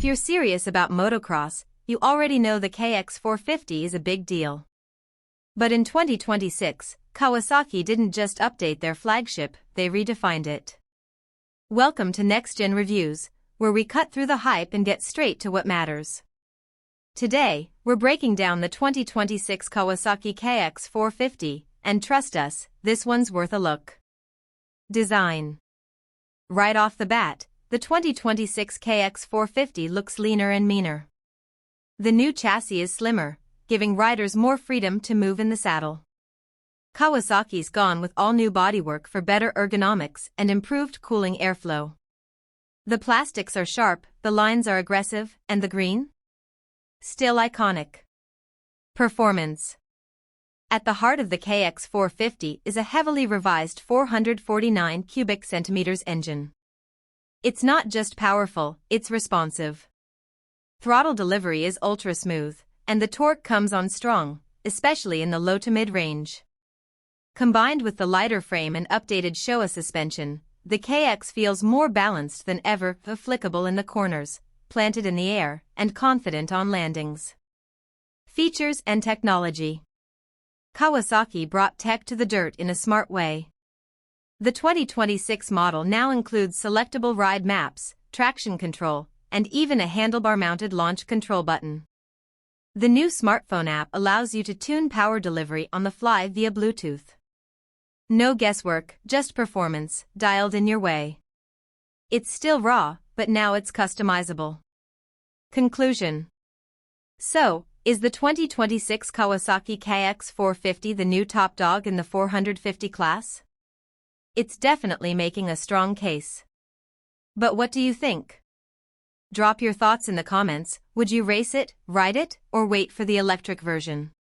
If you're serious about motocross, you already know the KX450 is a big deal. But in 2026, Kawasaki didn't just update their flagship, they redefined it. Welcome to Next Gen Reviews, where we cut through the hype and get straight to what matters. Today, we're breaking down the 2026 Kawasaki KX450, and trust us, this one's worth a look. Design. Right off the bat, the 2026 KX450 looks leaner and meaner. The new chassis is slimmer, giving riders more freedom to move in the saddle. Kawasaki's gone with all-new bodywork for better ergonomics and improved cooling airflow. The plastics are sharp, the lines are aggressive, and the green? Still iconic. Performance. At the heart of the KX450 is a heavily revised 449 cubic centimeters engine. It's not just powerful, it's responsive. Throttle delivery is ultra-smooth, and the torque comes on strong, especially in the low to mid-range. Combined with the lighter frame and updated Showa suspension, the KX feels more balanced than ever, flickable in the corners, planted in the air, and confident on landings. Features and technology. Kawasaki brought tech to the dirt in a smart way. The 2026 model now includes selectable ride maps, traction control, and even a handlebar-mounted launch control button. The new smartphone app allows you to tune power delivery on the fly via Bluetooth. No guesswork, just performance, dialed in your way. It's still raw, but now it's customizable. Conclusion. So, is the 2026 Kawasaki KX450 the new top dog in the 450 class? It's definitely making a strong case. But what do you think? Drop your thoughts in the comments. Would you race it, ride it, or wait for the electric version?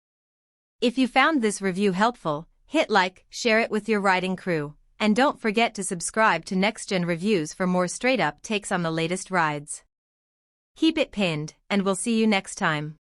If you found this review helpful, hit like, share it with your riding crew, and don't forget to subscribe to Next Gen Reviews for more straight-up takes on the latest rides. Keep it pinned, and we'll see you next time.